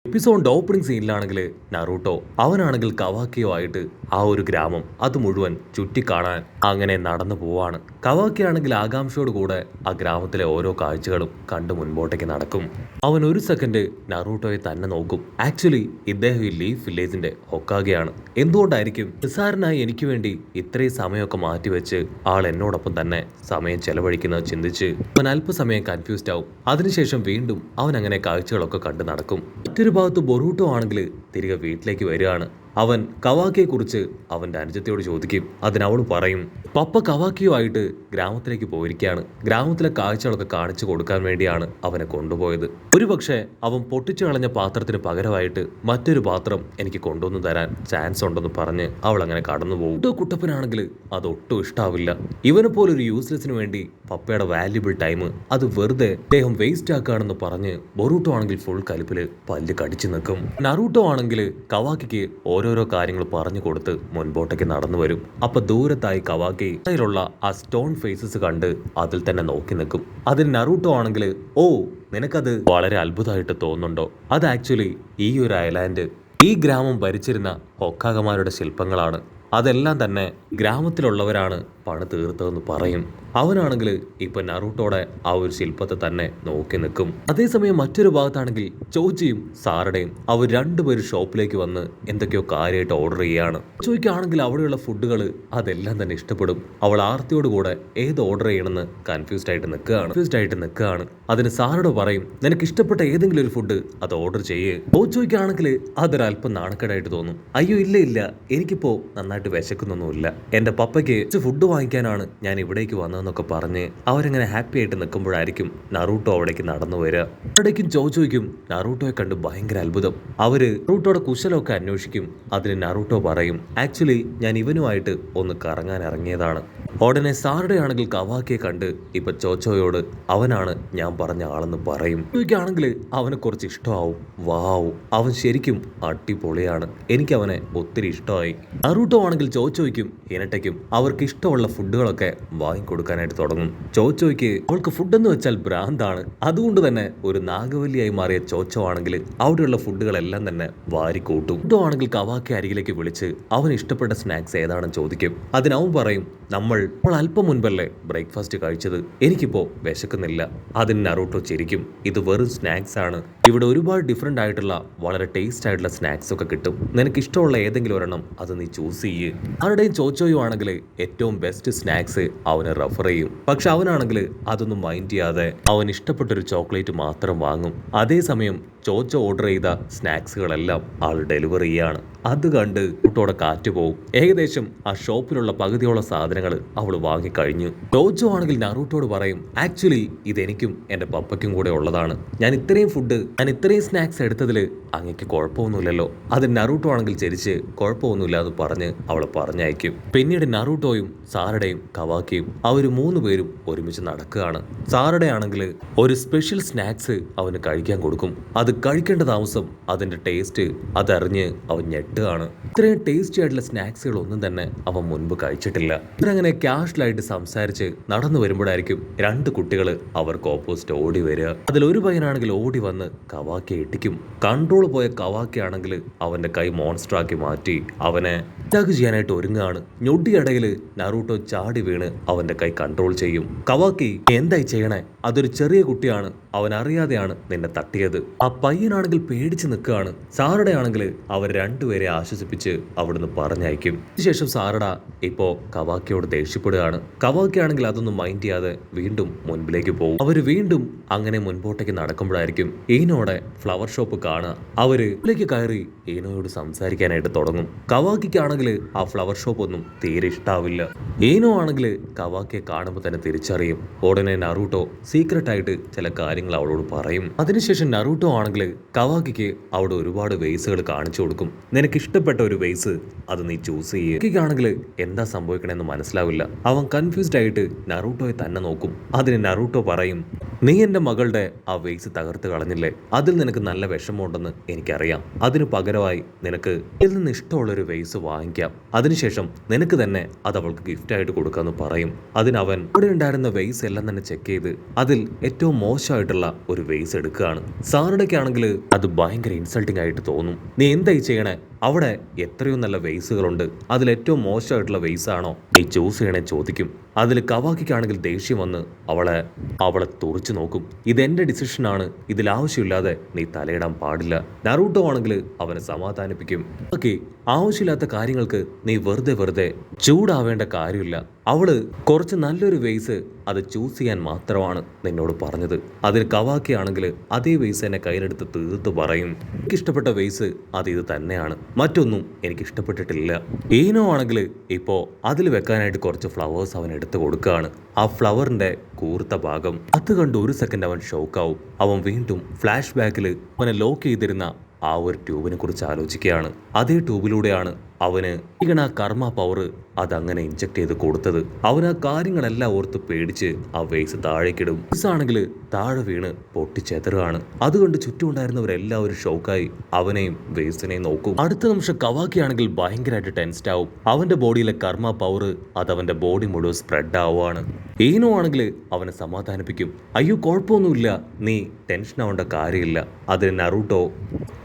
എപ്പിസോഡിന്റെ opening സീനിലാണെങ്കിൽ Naruto അവനാണെങ്കിൽ കവാക്കിയോ ആയിട്ട് ആ ഒരു ഗ്രാമം അത് മുഴുവൻ ചുറ്റിക്കാണാൻ അങ്ങനെ നടന്നു പോവാണ്. കവാക്കി ആണെങ്കിൽ ആകാംക്ഷയോട് കൂടെ ആ ഗ്രാമത്തിലെ ഓരോ കാഴ്ചകളും കണ്ടു മുൻപോട്ടേക്ക് നടക്കും. അവൻ ഒരു സെക്കൻഡ് നറൂട്ടോയെ തന്നെ നോക്കും. ആക്ച്വലി ഇദ്ദേഹം ഈ ലീഫ് വില്ലേജിന്റെ ഹൊക്കാഗെയാണ്. എന്തുകൊണ്ടായിരിക്കും നിസാരനായി എനിക്ക് വേണ്ടി ഇത്രയും സമയമൊക്കെ മാറ്റിവെച്ച് ആൾ എന്നോടൊപ്പം തന്നെ സമയം ചെലവഴിക്കുന്നത് ചിന്തിച്ച് അവൻ അല്പസമയം കൺഫ്യൂസ്ഡ് ആവും. അതിനുശേഷം വീണ്ടും അവൻ അങ്ങനെ കാഴ്ചകളൊക്കെ കണ്ടു നടക്കും. മറ്റൊരു ഭാഗത്ത് ബൊറൂട്ടോ ആണെങ്കിൽ തിരികെ വീട്ടിലേക്ക് വരികയാണ്. അവൻ കവാക്കിയെ കുറിച്ച് അവന്റെ അനുജത്തിയോട് ചോദിക്കും. അതിനവൾ പറയും പപ്പ കവാക്കിയോ ആയിട്ട് ഗ്രാമത്തിലേക്ക് പോയിരിക്കുകയാണ്. ഗ്രാമത്തിലെ കാഴ്ചകളൊക്കെ കാണിച്ചു കൊടുക്കാൻ വേണ്ടിയാണ് അവനെ കൊണ്ടുപോയത്. ഒരുപക്ഷെ അവൻ പൊട്ടിച്ചു കളഞ്ഞ പാത്രത്തിന് പകരമായിട്ട് മറ്റൊരു പാത്രം എനിക്ക് കൊണ്ടുവന്ന് തരാൻ ചാൻസ് ഉണ്ടെന്ന് പറഞ്ഞ് അവൾ അങ്ങനെ കടന്നുപോകും. കുട്ടപ്പനാണെങ്കിൽ അതൊട്ടും ഇഷ്ടാവില്ല. ഇവനെ പോലൊരു യൂസ്ലെസ്സിന് വേണ്ടി പപ്പയുടെ വാല്യുബിൾ ടൈം അത് വെറുതെ അദ്ദേഹം വേസ്റ്റ് ആക്കുകയാണെന്ന് പറഞ്ഞ് ബൊറൂട്ടോ ആണെങ്കിൽ ഫുൾ കലിപ്പില് പല്ല് കടിച്ചു നിൽക്കും. നറൂട്ടോ ആണെങ്കിൽ കവാക്കിക്ക് ഓരോരോ കാര്യങ്ങൾ പറഞ്ഞു കൊടുത്ത് മുൻപോട്ടേക്ക് നടന്നു വരും. അപ്പൊ ദൂരത്തായി കവാക്കി അതിലുള്ള ആ സ്റ്റോൺ ഫേസസ് കണ്ട് അതിൽ തന്നെ നോക്കി നിൽക്കും. അതിന് നറൂട്ടോ ആണെങ്കിൽ ഓ നിനക്കത് വളരെ അത്ഭുതമായിട്ട് തോന്നുന്നുണ്ടോ? അത് ആക്ച്വലി ഈ ഒരു ഐലാൻഡ് ഈ ഗ്രാമം ഭരിച്ചിരുന്ന ഹൊക്കാഗമാരുടെ ശില്പങ്ങളാണ്. അതെല്ലാം തന്നെ ഗ്രാമത്തിലുള്ളവരാണ് പണി തീർത്തതെന്ന് പറയും. അവനാണെങ്കിൽ ഇപ്പൊ നറൂട്ടോടെ ആ ഒരു ശില്പത്തെ തന്നെ നോക്കി നിൽക്കും. അതേസമയം മറ്റൊരു ഭാഗത്താണെങ്കിൽ ചോച്ചിയും സാറടയും അവർ രണ്ടുപേരും ഷോപ്പിലേക്ക് വന്ന് എന്തൊക്കെയോ കാര്യമായിട്ട് ഓർഡർ ചെയ്യാണ്. ചോയ്ക്കാണെങ്കിൽ അവിടെയുള്ള ഫുഡുകൾ അതെല്ലാം തന്നെ ഇഷ്ടപ്പെടും. അവൾ ആർത്തിയോട് കൂടെ ഏത് ഓർഡർ ചെയ്യണമെന്ന് കൺഫ്യൂസ്ഡ് ആയിട്ട് നിൽക്കുകയാണ്. അതിന് സാറോട് പറയും നിനക്ക് ഇഷ്ടപ്പെട്ട ഏതെങ്കിലും ഒരു ഫുഡ് അത് ഓർഡർ ചെയ്യേ. ചോയ്ക്കാണെങ്കിൽ അതൊരല്പം നാണക്കേടായിട്ട് തോന്നും. അയ്യോ ഇല്ല എനിക്കിപ്പോ നന്നായിട്ട് വിശക്കുന്നൊന്നുമില്ല. എന്റെ പപ്പയ്ക്ക് ഫുഡ് വാങ്ങിക്കാനാണ് ഞാൻ ഇവിടേക്ക് വന്നതെന്നൊക്കെ പറഞ്ഞ് അവരങ്ങനെ ഹാപ്പി ആയിട്ട് നിൽക്കുമ്പോഴായിരിക്കും നറൂട്ടോ അവിടേക്ക് നടന്നു വരിക. അവിടേക്കും ചോയ്ക്കും നറൂട്ടോയെ കണ്ട് ഭയങ്കര അത്ഭുതം. അവര് നറൂട്ടോയുടെ കുശലമൊക്കെ അന്വേഷിക്കും. അതിന് നറൂട്ടോ പറയും ആക്ച്വലി ഞാൻ ഇവനുമായിട്ട് ഒന്ന് കറങ്ങാൻ ഇറങ്ങിയതാണ്. ഉടനെ സാറുടെ ആണെങ്കിൽ കവാക്കിയെ കണ്ട് ഇപ്പൊ ചോച്ചോയോട് അവനാണ് ഞാൻ പറഞ്ഞ ആളെന്ന് പറയും. ചോയ്ക്കാണെങ്കിൽ അവനെ കുറച്ച് ഇഷ്ടമാവും. വാവ് അവൻ ശരിക്കും അടിപൊളിയാണ്. എനിക്ക് അവനെ ഒത്തിരി ഇഷ്ടമായി. നറൂട്ടോ ആണെങ്കിൽ ചോയ്ക്കും ഇനട്ടയ്ക്കും അവർക്ക് ഇഷ്ടമുള്ള ഫുഡുകളൊക്കെ വാങ്ങിക്കൊടുക്കാനായിട്ട് തുടങ്ങും. ചോയ്ക്ക് അവൾക്ക് ഫുഡെന്ന് വെച്ചാൽ ഭ്രാന്താണ്. അതുകൊണ്ട് തന്നെ ഒരു നാഗവല്ലിയായി മാറിയ ചോച്ചോ ആണെങ്കിൽ അവിടെയുള്ള ഫുഡുകളെല്ലാം തന്നെ വാരിക്കൂട്ടും. ഫുഡോ ആണെങ്കിൽ കവാക്കി അരികിലേക്ക് വിളിച്ച് അവന് ഇഷ്ടപ്പെട്ട സ്നാക്സ് ഏതാണെന്ന് ചോദിക്കും. അതിനവൻ പറയും നമ്മൾ അല്പം മുൻപല്ലേ ബ്രേക്ക്ഫാസ്റ്റ് കഴിച്ചത്, എനിക്കിപ്പോ വിശക്കുന്നില്ല. അതിന് നറൂട്ടോ ചിരിക്കും. ഇത് വെറും സ്നാക്സ് ആണ്. ഇവിടെ ഒരുപാട് ഡിഫറെന്റ് ആയിട്ടുള്ള വളരെ ടേസ്റ്റ് ആയിട്ടുള്ള സ്നാക്സ് ഒക്കെ കിട്ടും. നിനക്ക് ഇഷ്ടമുള്ള ഏതെങ്കിലും ഒരെണ്ണം അത് നീ ചൂസ് ചെയ്യ്. ആരുടെയും ചോച്ചോയും ആണെങ്കിൽ ഏറ്റവും ബെസ്റ്റ് സ്നാക്സ് അവന് റെഫർ ചെയ്യും. പക്ഷെ അവനാണെങ്കിൽ അതൊന്നും മൈൻഡ് ചെയ്യാതെ അവൻ ഇഷ്ടപ്പെട്ടൊരു ചോക്ലേറ്റ് മാത്രം വാങ്ങും. അതേസമയം ചോച്ചോ ഓർഡർ ചെയ്ത സ്നാക്സുകളെല്ലാം ആൾ ഡെലിവറി ചെയ്യാണ്. അത് കണ്ട് കുട്ടോടെ കാറ്റ് പോകും. ഏകദേശം ആ ഷോപ്പിലുള്ള പകുതിയോളം സാധനങ്ങൾ അവൾ വാങ്ങിക്കഴിഞ്ഞു. ചോച്ചോ ആണെങ്കിൽ നറൂട്ടോട് പറയും ആക്ച്വലി ഇതെനിക്കും എന്റെ പപ്പയ്ക്കും കൂടെ ഉള്ളതാണ്. ഞാൻ ഇത്രയും സ്നാക്സ് എടുത്തതിൽ അങ്ങക്ക് കുഴപ്പമൊന്നുമില്ലല്ലോ. അത് നറൂട്ടോ ആണെങ്കിൽ ചിരിച്ച് കുഴപ്പമൊന്നുമില്ല എന്ന് പറഞ്ഞ് അവളെ പറഞ്ഞയക്കും. പിന്നീട് നറൂട്ടോയും സാറടയും കവാക്കിയും അവര് 3 പേരും ഒരുമിച്ച് നടക്കുകയാണ്. സാറടെ ആണെങ്കിൽ ഒരു സ്പെഷ്യൽ സ്നാക്സ് അവന് കഴിക്കാൻ കൊടുക്കും. അത് കഴിക്കേണ്ട താമസം അതിന്റെ ടേസ്റ്റ് അതറിഞ്ഞ് അവൻ ഞെട്ടുകയാണ്. ഇത്രയും ടേസ്റ്റി ആയിട്ടുള്ള സ്നാക്സുകൾ ഒന്നും തന്നെ അവൻ മുൻപ് കഴിച്ചിട്ടില്ല. ഇവരങ്ങനെ കാഷ്വലായിട്ട് സംസാരിച്ച് നടന്നു വരുമ്പോഴായിരിക്കും 2 കുട്ടികൾ അവർക്ക് ഓപ്പോസിറ്റ് ഓടി വരിക. അതിലൊരു പയ്യനാണെങ്കിൽ ഓടി വന്ന് കവാക്കിയെ ഇട്ടിക്കും. കൺട്രോൾ പോയ കവാക്കി ആണെങ്കിൽ അവന്റെ കൈ മോൺസ്റ്ററാക്കി മാറ്റി അവനെ അറ്റാക്ക് ചെയ്യാനായിട്ട് ഒരുങ്ങുകയാണ്. ഞൊടിയിടയിൽ നറൂട്ടോ ചാടി വീണ് അവന്റെ കൈ കൺട്രോൾ ചെയ്യും. കവാക്കി എന്തായി ചെയ്യണേ? അതൊരു ചെറിയ കുട്ടിയാണ്, അവൻ അറിയാതെയാണ് നിന്നെ തട്ടിയത്. ആ പയ്യനാണെങ്കിൽ പേടിച്ച് നിൽക്കുകയാണ്. സാറട ആണെങ്കിൽ അവർ രണ്ടുപേരെ ആശ്വസിപ്പിച്ച് അവിടുന്ന് പറഞ്ഞയക്കും. അതിനുശേഷം സാറട ഇപ്പോ കവാക്കിയോട് ദേഷ്യപ്പെടുകയാണ്. കവാക്കി ആണെങ്കിൽ അതൊന്നും മൈൻഡ് ചെയ്യാതെ വീണ്ടും മുൻപിലേക്ക് പോകും. അവര് വീണ്ടും അങ്ങനെ മുൻപോട്ടേക്ക് നടക്കുമ്പോഴായിരിക്കും ഈനോടെ ഫ്ലവർ ഷോപ്പ് കാണുക. അവര് ഇതിലേക്ക് കയറി ഈനോയോട് സംസാരിക്കാനായിട്ട് തുടങ്ങും. കവാക്കിക്കാണെങ്കിൽ ആ ഫ്ലവർ ഷോപ്പ് ഒന്നും തീരെ ഇഷ്ടാവില്ല. ഈനോ ആണെങ്കിൽ കവാക്കിയെ കാണുമ്പോൾ തന്നെ തിരിച്ചറിയും. ഉടനെ നറൂട്ടോ സീക്രട്ട് ആയിട്ട് ചില കാര്യങ്ങൾ അവളോട് പറയും. അതിനുശേഷം നറൂട്ടോ ആണെങ്കിൽ കവാക്കിക്ക് അവിടെ ഒരുപാട് വേസുകൾ കാണിച്ചു കൊടുക്കും. നിനക്ക് ഇഷ്ടപ്പെട്ട ഒരു വേസ് അത് നീ ചൂസ് ചെയ്യുകയാണെങ്കിൽ എന്താ സംഭവിക്കണമെന്ന് മനസ്സിലാവില്ല. അവൻ കൺഫ്യൂസ്ഡ് ആയിട്ട് നറൂട്ടോയെ തന്നെ നോക്കും. അതിന് നറൂട്ടോ പറയും നീ എന്റെ മകളുടെ ആ വേസ് തകർത്ത് കളഞ്ഞില്ലേ, അതിൽ നിനക്ക് നല്ല വിഷമമുണ്ടെന്ന് എനിക്കറിയാം. അതിനു പകരമായി നിനക്ക് ഇതിൽ നിന്ന് ഇഷ്ടമുള്ളൊരു വേസ് വാങ്ങിക്കാം. അതിനുശേഷം നിനക്ക് തന്നെ അത് അവൾക്ക് ഗിഫ്റ്റ് ആയിട്ട് കൊടുക്കാമെന്ന് പറയും. അതിനവൻ ഇവിടെ ഉണ്ടായിരുന്ന വേസ് എല്ലാം തന്നെ ചെക്ക് ചെയ്ത് അതിൽ ഏറ്റവും മോശമായിട്ട് ആയിട്ടുള്ള ഒരു വേസ് എടുക്കുകയാണ്. സാറുടെക്കാണെങ്കിൽ അത് ഭയങ്കര ഇൻസൾട്ടിംഗ് ആയിട്ട് തോന്നും. നീ എന്തായി ചെയ്യണേ? അവിടെ എത്രയോ നല്ല വേസുകളുണ്ട്, അതിലേറ്റവും മോശമായിട്ടുള്ള വേസാണോ നീ ചൂസ് ചെയ്യണേ ചോദിക്കും. അതിൽ കവാക്കിക്കാണെങ്കിൽ ദേഷ്യം വന്ന് അവളെ തുറച്ചു നോക്കും. ഇതെന്റെ ഡിസിഷനാണ്, ഇതിലാവശ്യമില്ലാതെ നീ തലയിടാൻ പാടില്ല. നറൂട്ടോ ആണെങ്കിൽ അവനെ സമാധാനിപ്പിക്കും. ഓക്കെ, ആവശ്യമില്ലാത്ത കാര്യങ്ങൾക്ക് നീ വെറുതെ ചൂടാവേണ്ട കാര്യമില്ല. അവള് കുറച്ച് നല്ലൊരു വേസ് അത് ചൂസ് ചെയ്യാൻ മാത്രമാണ് നിന്നോട് പറഞ്ഞത്. അതിൽ കവാക്കി ആണെങ്കിൽ അതേ വേസ് എന്നെ കയ്യിലെടുത്ത് തീർത്ത് പറയും, എനിക്കിഷ്ടപ്പെട്ട വേസ് അത് ഇത് തന്നെയാണ്, മറ്റൊന്നും എനിക്ക് ഇഷ്ടപ്പെട്ടിട്ടില്ല. ഈനോ ആണെങ്കിൽ ഇപ്പോ അതിൽ വെക്കാനായിട്ട് കുറച്ച് ഫ്ലവേഴ്സ് അവൻ എടുത്ത് കൊടുക്കുകയാണ്. ആ ഫ്ലവറിന്റെ കൂർത്ത ഭാഗം അത് കണ്ട് ഒരു സെക്കൻഡ് അവൻ ഷോക്കാവും. അവൻ വീണ്ടും ഫ്ലാഷ് ബാക്കിൽ അവനെ ലോക്ക് ചെയ്തിരുന്ന ആ ഒരു ട്യൂബിനെ കുറിച്ച് ആലോചിക്കുകയാണ്. അതേ ട്യൂബിലൂടെയാണ് അവന് ആ കർമ്മ പവർ അതങ്ങനെ ഇഞ്ചക്ട് ചെയ്ത് കൊടുത്തത്. അവൻ ആ കാര്യങ്ങളെല്ലാം ഓർത്ത് പേടിച്ച് ആ വേസ് താഴേക്കിടും. ആണെങ്കിൽ താഴെ വീണ് പൊട്ടിച്ചെതറുകയാണ്. അതുകൊണ്ട് ചുറ്റുമുണ്ടായിരുന്നവരെല്ലാവരും ഷോക്കായി അവനെയും വേസിനെയും നോക്കും. അടുത്ത നിമിഷം കവാക്കി ആണെങ്കിൽ ഭയങ്കരമായിട്ട് ടെൻസ്ഡ് ആവും. അവന്റെ ബോഡിയിലെ കർമ്മ പവർ അത് അവന്റെ ബോഡി മുഴുവൻ സ്പ്രെഡ് ആവുകയാണ്. ഈനോ ആണെങ്കിൽ അവനെ സമാധാനിപ്പിക്കും. അയ്യോ കുഴപ്പമൊന്നുമില്ല, നീ ടെൻഷൻ ആവേണ്ട കാര്യമില്ല. അതിന് നറൂട്ടോ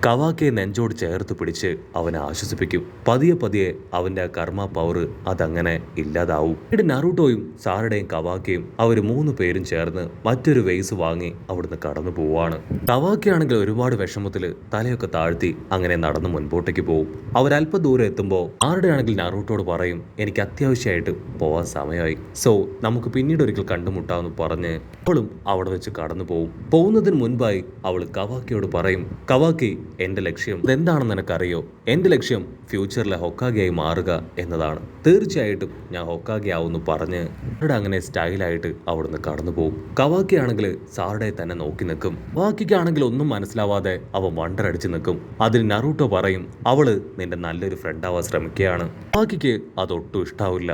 കവാക്കിയെ നെഞ്ചോട് ചേർത്ത് പിടിച്ച് അവനെ ആശ്വസിപ്പിക്കും. പതിയെ അവന്റെ ആ കർമ്മ പവർ അതങ്ങനെ ഇല്ലാതാവും. ഇവിടെ നറൂട്ടോയും സാറയുടെയും കവാക്കിയും അവർ 3 പേരും ചേർന്ന് മറ്റൊരു വേസ് വാങ്ങി അവിടുന്ന് കടന്നു പോവാണ്. കവാക്കി ആണെങ്കിൽ ഒരുപാട് വിഷമത്തില് തലയൊക്കെ താഴ്ത്തി അങ്ങനെ നടന്ന് മുൻപോട്ടേക്ക് പോകും. അവരല്പം ദൂരം എത്തുമ്പോൾ ആരുടെ ആണെങ്കിൽ നറൂട്ടോട് പറയും, എനിക്ക് അത്യാവശ്യമായിട്ട് പോവാൻ സമയമായി, സോ നമുക്ക് പിന്നീട് ഒരിക്കൽ കണ്ടുമുട്ടാമെന്ന് പറഞ്ഞ് അവളും അവിടെ വെച്ച് കടന്നു പോകും. പോകുന്നതിന് മുൻപായി അവൾ കവാക്കിയോട് പറയും, കവാക്കി, എന്റെ ലക്ഷ്യം എന്താണെന്ന് എനിക്കറിയോ? എന്റെ ലക്ഷ്യം ഫ്യൂച്ചറിലെ ഹൊക്കാഗെയായി മാറുക എന്നതാണ്. തീർച്ചയായിട്ടും ഞാൻ ഹൊക്കാഗെ ആവുമെന്ന് പറഞ്ഞ് അവരുടെ അങ്ങനെ സ്റ്റൈലായിട്ട് അവിടുന്ന് കടന്നു പോകും. കവാക്കി ആണെങ്കിൽ സാറുടെ തന്നെ നോക്കി നിൽക്കും. കവാക്കിക്കാണെങ്കിൽ ഒന്നും മനസ്സിലാവാതെ അവൻ വണ്ടറടിച്ച് നിൽക്കും. അതിന് നറൂട്ടോ പറയും, അവള് നിന്റെ നല്ലൊരു ഫ്രണ്ട് ആവാൻ ശ്രമിക്കുകയാണ്. കവാക്കിക്ക് അതൊട്ടും ഇഷ്ടാവില്ല.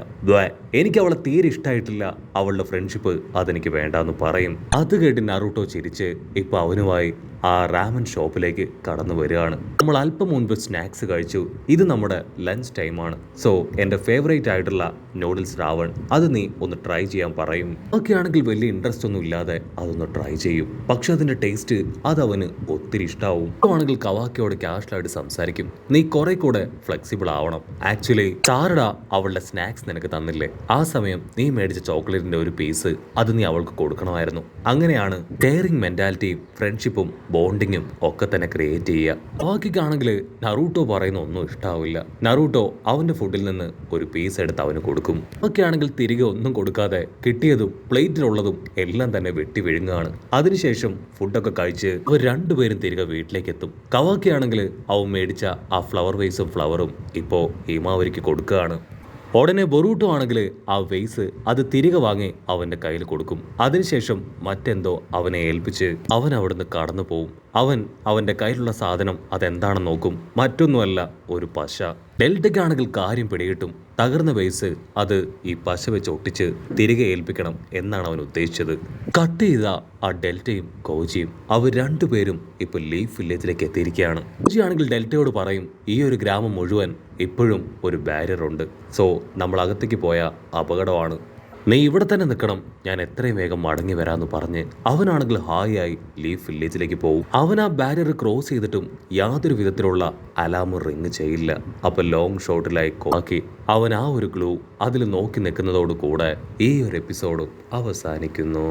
എനിക്ക് അവളെ തീരെ ഇഷ്ടമായിട്ടില്ല, അവളുടെ ഫ്രണ്ട്ഷിപ്പ് അതെനിക്ക് വേണ്ടാന്ന് പറയും. അത് കേട്ട് നറൂട്ടോ ചിരിച്ച് ഇപ്പൊ അവനുമായി ആ റാമൻ ഷോപ്പിലേക്ക് കടന്നു വരികയാണ്. നമ്മൾ അല്പം മുൻപ് സ്നാക്സ് കഴിച്ചു, ഇത് നമ്മുടെ ലഞ്ച് ടൈമാണ്. സോ എൻ്റെ ഫേവറേറ്റ് ആയിട്ടുള്ള നൂഡിൽസ് രാവൺ, അത് നീ ഒന്ന് ട്രൈ ചെയ്യാൻ പറയും. ഒക്കെ ആണെങ്കിൽ വലിയ ഇൻട്രസ്റ്റ് ഒന്നും ഇല്ലാതെ അതൊന്ന് ട്രൈ ചെയ്യും. പക്ഷെ അതിന്റെ ടേസ്റ്റ് അത് അവന് ഒത്തിരി ഇഷ്ടാവും. ആണെങ്കിൽ കവാക്കിയോട് കാഷ്വലായിട്ട് സംസാരിക്കും, നീ കുറെ കൂടെ ഫ്ലെക്സിബിൾ ആവണം. ആക്ച്വലി സാറഡ അവളുടെ സ്നാക്സ് നിനക്ക് തന്നില്ലേ, ആ സമയം നീ മേടിച്ച ചോക്ലേറ്റിന്റെ ഒരു പീസ് അത് നീ അവൾക്ക് കൊടുക്കണമായിരുന്നു. അങ്ങനെയാണ് കെയറിംഗ് മെന്റാലിറ്റിയും ഫ്രണ്ട്ഷിപ്പും ബോണ്ടിങ്ങും ഒക്കെ തന്നെ ക്രിയേറ്റ് ചെയ്യുക. ബാക്കിക്കാണെങ്കിൽ നറൂട്ടോ പറയുന്ന ഒന്നും ഇഷ്ടാവില്ല. നറൂട്ടോ അവന്റെ ഫുഡിൽ നിന്ന് ഒരു പീസ് എടുത്ത് അവന് കൊടുക്കും. ബാക്കിയാണെങ്കിൽ തിരികെ ഒന്നും കൊടുക്കാതെ കിട്ടിയതും പ്ലേറ്റിലുള്ളതും എല്ലാം തന്നെ വെട്ടി വിഴുങ്ങുകയാണ്. അതിനുശേഷം ഫുഡൊക്കെ കഴിച്ച് അവർ രണ്ടുപേരും തിരികെ വീട്ടിലേക്ക് എത്തും. കവാക്കിയാണെങ്കിൽ അവൻ മേടിച്ച ആ ഫ്ലവർ വേസും ഫ്ലവറും ഇപ്പോ ഹീമാവരിക്ക് കൊടുക്കുകയാണ്. ഉടനെ ബൊറൂട്ടോ ആണെങ്കിൽ ആ വേസ് അത് തിരികെ വാങ്ങി അവന്റെ കയ്യിൽ കൊടുക്കും. അതിനുശേഷം മറ്റെന്തോ അവനെ ഏൽപ്പിച്ച് അവൻ അവിടുന്ന് കടന്നു പോവും. അവന്റെ കയ്യിലുള്ള സാധനം അതെന്താണെന്ന് നോക്കും. മറ്റൊന്നുമല്ല, ഒരു പശ. ഡെൽറ്റയ്ക്കാണെങ്കിൽ കാര്യം പിടികിട്ടും. തകർന്ന വേസ് അത് ഈ പശ വെച്ച് ഒട്ടിച്ച് തിരികെ ഏൽപ്പിക്കണം എന്നാണ് അവൻ ഉദ്ദേശിച്ചത്. കട്ട് ചെയ്ത ആ ഡെൽറ്റയും കോജിയും അവർ രണ്ടുപേരും ഇപ്പൊ ലീഫ് വില്ലേജിലേക്ക് എത്തിയിരിക്കുകയാണ്. കോജി ആണെങ്കിൽ ഡെൽറ്റയോട് പറയും, ഈ ഒരു ഗ്രാമം മുഴുവൻ ഇപ്പോഴും ഒരു ബാരിയർ ഉണ്ട്, സോ നമ്മൾ അകത്തേക്ക് പോയ അപകടമാണ്, നീ ഇവിടെ തന്നെ നിൽക്കണം, ഞാൻ എത്രയും വേഗം മടങ്ങി വരാമെന്ന് പറഞ്ഞ് അവനാണെങ്കിൽ ഹായിയായി ലീഫ് വില്ലേജിലേക്ക് പോകും. അവൻ ആ ബാരിയർ ക്രോസ് ചെയ്തിട്ടും യാതൊരു വിധത്തിലുള്ള അലാം റിങ് ചെയ്യില്ല. അപ്പൊ ലോങ് ഷോട്ടിലായി ആക്കി അവൻ ആ ഒരു ഗ്ലൂ അതിൽ നോക്കി നിൽക്കുന്നതോട് കൂടെ ഈ ഒരു എപ്പിസോഡ് അവസാനിക്കുന്നു.